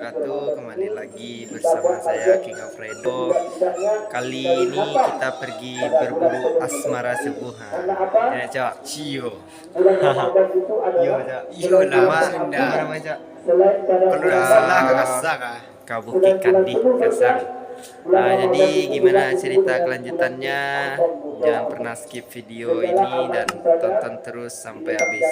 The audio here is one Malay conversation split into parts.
wabarakatuh. Kembali lagi bersama saya King Alfredo. Kali ini kita pergi berburu asmara subuhan. Ya, Cak. Cio. Yo, Cak. Yo lah Sunda. Nama Cak. Kalau tidak salah Kakak kah? Kabuki Kandik Kasang. Jadi gimana cerita kelanjutannya? Jangan pernah skip video ini dan tonton terus sampai habis.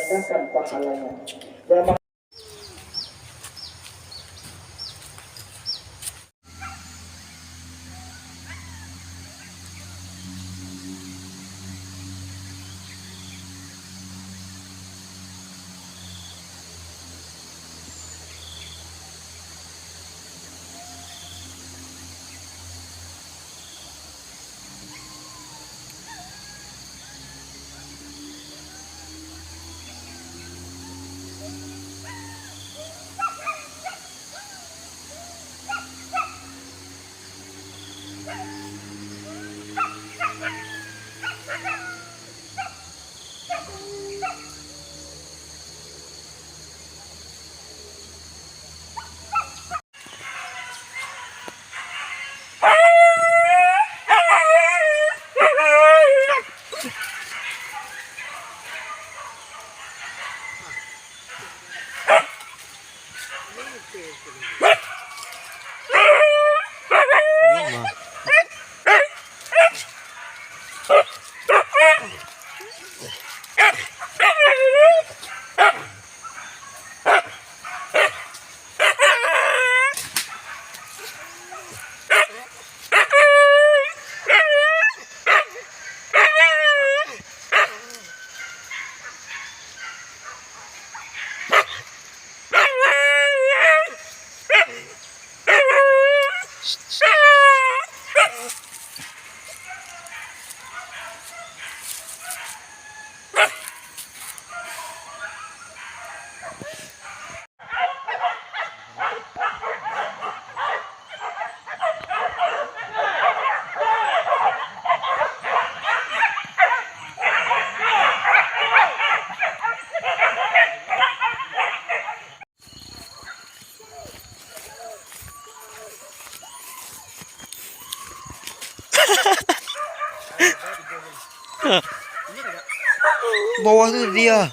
Bawah tuh dia.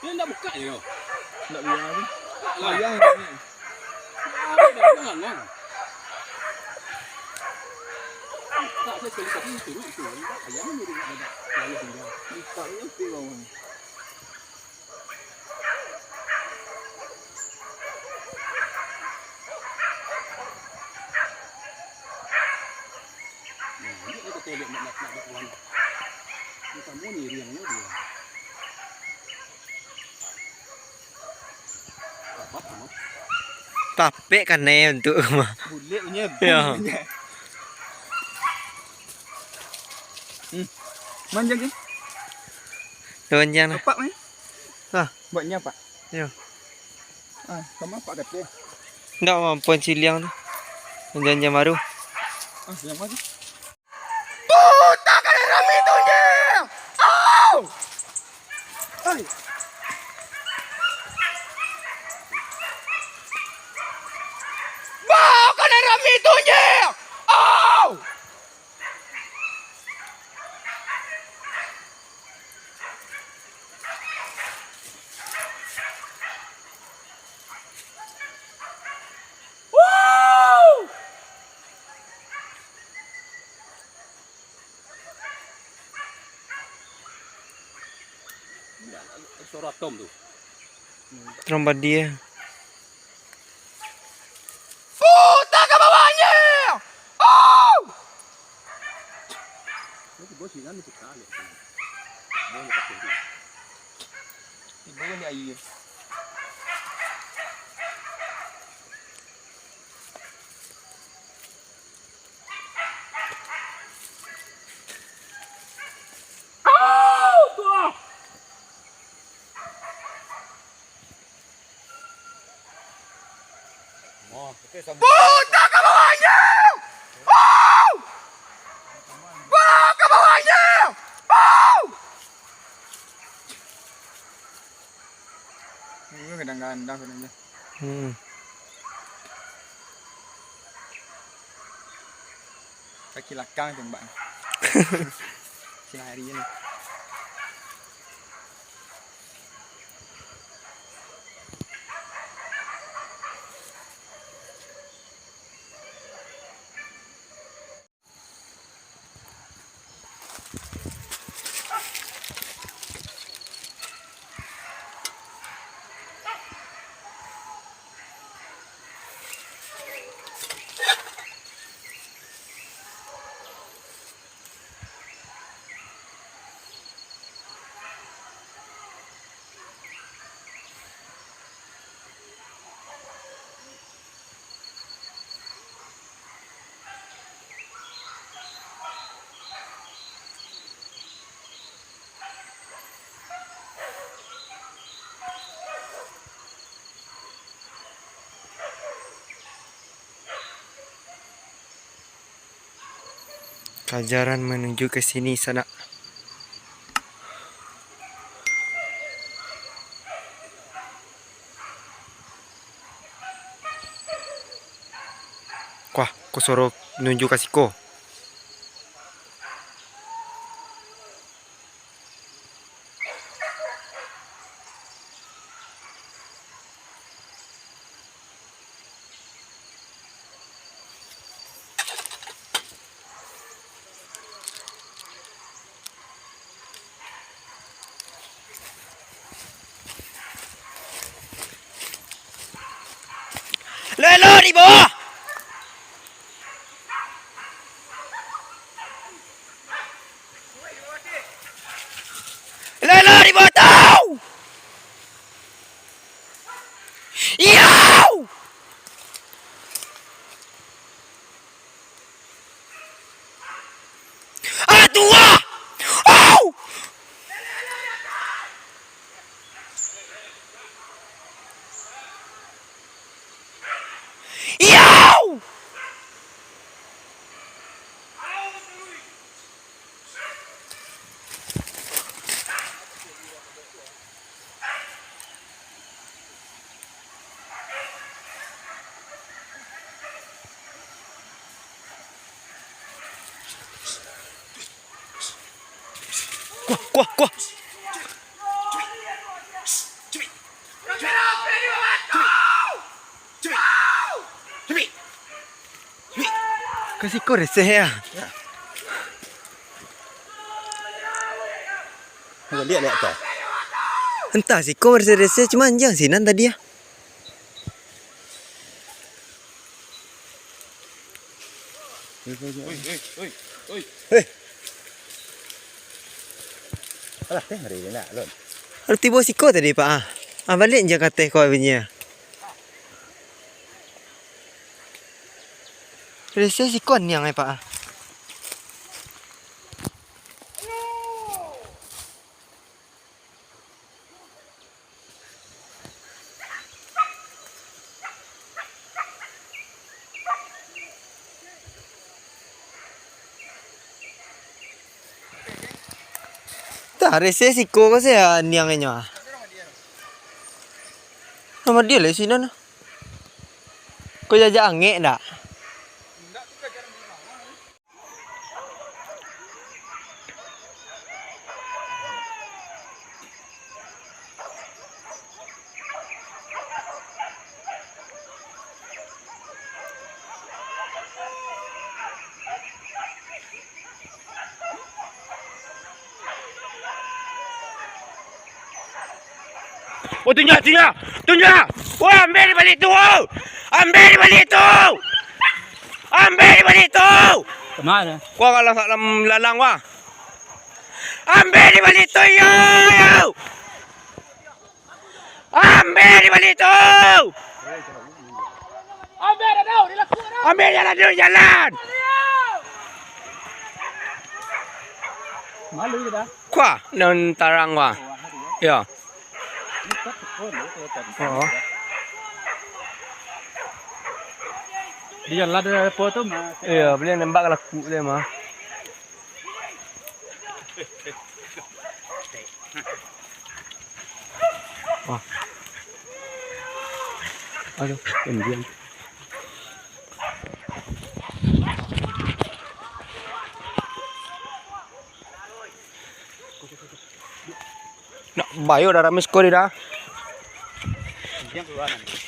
Dia enggak buka ya? Enggak biar ni. Ayah ni. Jangan lah. Tak saya sekali tadi turun itu. Ayam ni dia ada. Ayah tinggal. Tak ni mesti kau. Ini kita tolak nak kawan. Ni kamu ni riangnya dia. Apa kamu? Papek kan untuk Bulik punya. Ya. Manjang ke? Tuannya lah. Pak mai. Ah. Buatnya pak. Ya. Sama pak kata. Enggak mampu ciliang tu. Jangan baru. Yang mana? Puta ka na ramito niya! Ow! Ay. Bawa ka na ramito niya! Ow! Woo! Suara tom tu. Tromba dia. bos ini sekali. Boleh pakai ini. Boleh ni air. Oh, oke sama. Puta ke bawahnya! Bawa ke bawahnya! Ini kadang-kadang sebenarnya. Kaki lakang tembak. Siang hari ini. Kajaran menuju ke sini sana. Wah, kau suruh nunjuk kasih ko. Lelo di bawah. Lelo di bawah tau. Yow! Ah, tua! Oh! Yow! Kuah. Kasih kau reseh ya. Lihat tu. Entah sih kau reseh cuma anjang sih nan tadi ya. Oi. Alah, teh hari ini nak lon. Arti bos kau tadi pak ah. Ah balik je kata kau punya. Reseh si kon yang pak ah. Tak reseh si ko kasi niangnya. Nama dia lah sini na. Kau jajak angin tak? Oh, tunjuk! Wah, ambil di balik tu! Ambil di balik tu! Mana? Kau kalau kat dalam lalang wah. Ambil di balik tu, yo! Ambil di balik tu! Ambil dah dah, dilakukan dah. Ambil jalan dulu, jalan! Malu je dah. Kuah, non tarang wah. Ya. Oh. Dia lah ada apa tu mah. Iya, boleh nembak laku dia mah. Oh. Aduh, diam. Nak bayo dah ramai sekali dah. Dia keluar nanti.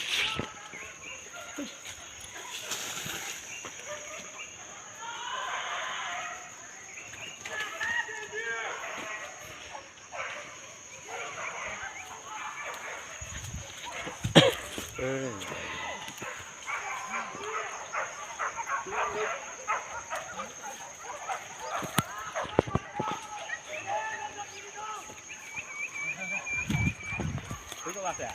Itu kelas ya?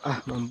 Ah, mampu.